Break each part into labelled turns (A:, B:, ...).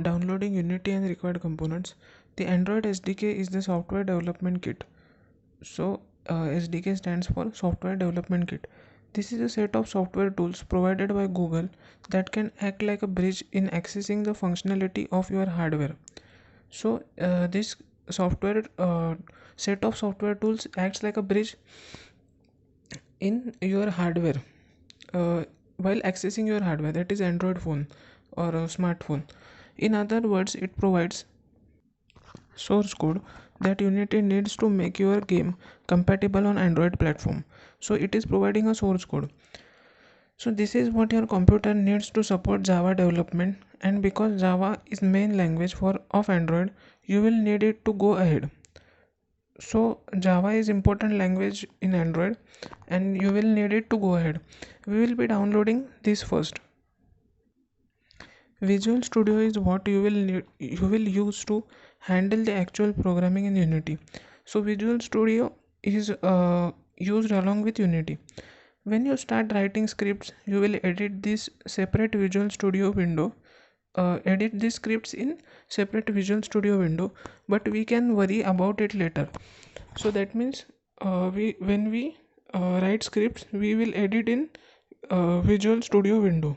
A: Downloading Unity and required components. The Android SDK is the software development kit. SDK stands for Software Development Kit. This is a set of software tools provided by Google that can act like a bridge in accessing the functionality of your hardware. This software set of software tools acts like a bridge in your hardware uh, while accessing your hardware, that is Android phone or a smartphone. In other words, it provides source code that Unity needs to make your game compatible on Android platform. So it is providing a source code. So this is what your computer needs to support Java development, and because Java is main language for of Android, you will need it to go ahead. So Java is important language in Android and you will need it to go ahead. We will be downloading this first. Visual Studio is what you will use to handle the actual programming in Unity. So Visual Studio is used along with Unity. When you start writing scripts, you will edit this separate Visual Studio window. Edit these scripts in separate Visual Studio window, but we can worry about it later. So that means we when we write scripts, we will edit in Visual Studio window.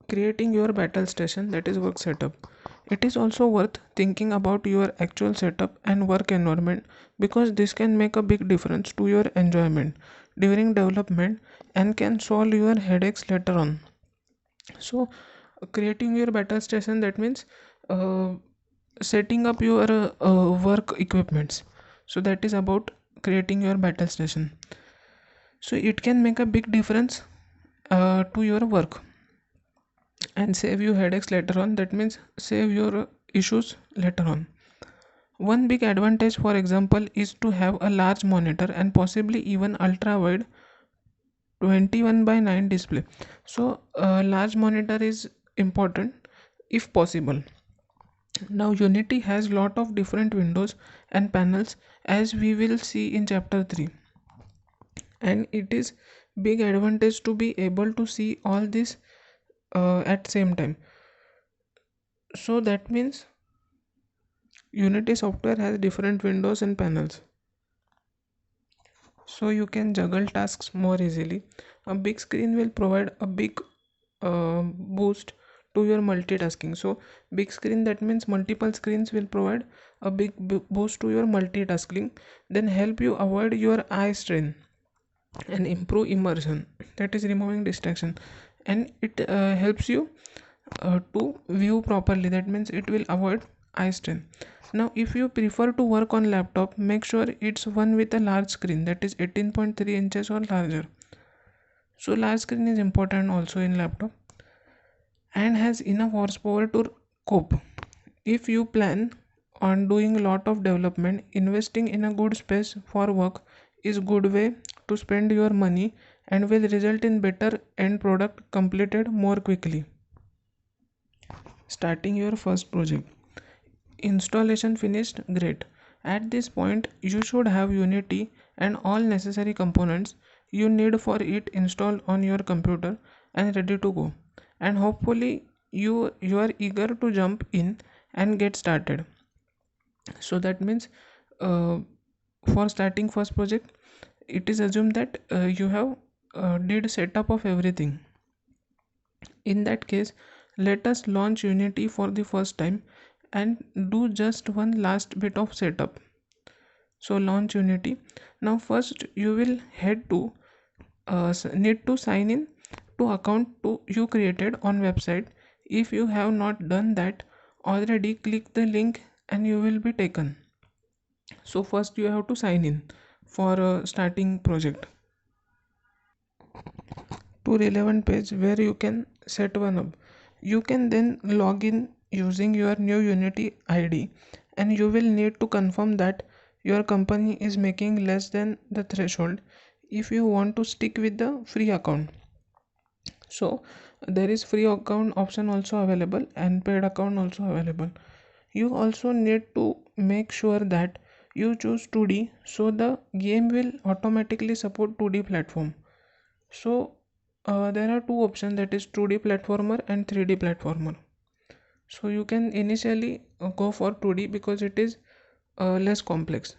A: Creating your battle station, that is work setup. It is also worth thinking about your actual setup and work environment, because this can make a big difference to your enjoyment during development and can solve your headaches later on. So creating your battle station, that means uh, setting up your work equipments. So that is about creating your battle station. So it can make a big difference to your work and save you headaches later on, that means save your issues later on. One big advantage, for example, is to have a large monitor and possibly even ultra wide 21 by 9 display. So a large monitor is important if possible. Now Unity has lot of different windows and panels, as we will see in chapter 3, and it is big advantage to be able to see all this at same time. So that means Unity software has different windows and panels, so you can juggle tasks more easily. A big screen will provide a big boost to your multitasking. So big screen, that means multiple screens will provide a big boost to your multitasking, then help you avoid your eye strain and improve immersion, that is removing distraction, and it helps you to view properly, that means it will avoid eye strain. Now if you prefer to work on laptop, make sure it's one with a large screen, that is 18.3 inches or larger. So large screen is important also in laptop and has enough horsepower to cope. If you plan on doing a lot of development, investing in a good space for work is good way to spend your money and will result in better end product completed more quickly. Starting your first project. Installation finished, great. At this point, you should have Unity and all necessary components you need for it installed on your computer and ready to go. And hopefully you are eager to jump in and get started. So that means uh, for starting first project, it is assumed that you have did setup of everything. In that case, let us launch Unity for the first time and do just one last bit of setup. So launch Unity. Now first you will head to need to sign in to account to you created on website. If you have not done that already, click the link and you will be taken. So first you have to sign in for starting project to relevant page where you can set one up. You can then log in using your new Unity ID, and you will need to confirm that your company is making less than the threshold if you want to stick with the free account. So there is free account option also available and paid account also available. You also need to make sure that you choose 2D, so the game will automatically support 2D platform. So There are two options, that is 2D platformer and 3D platformer. So you can initially go for 2D because it is less complex.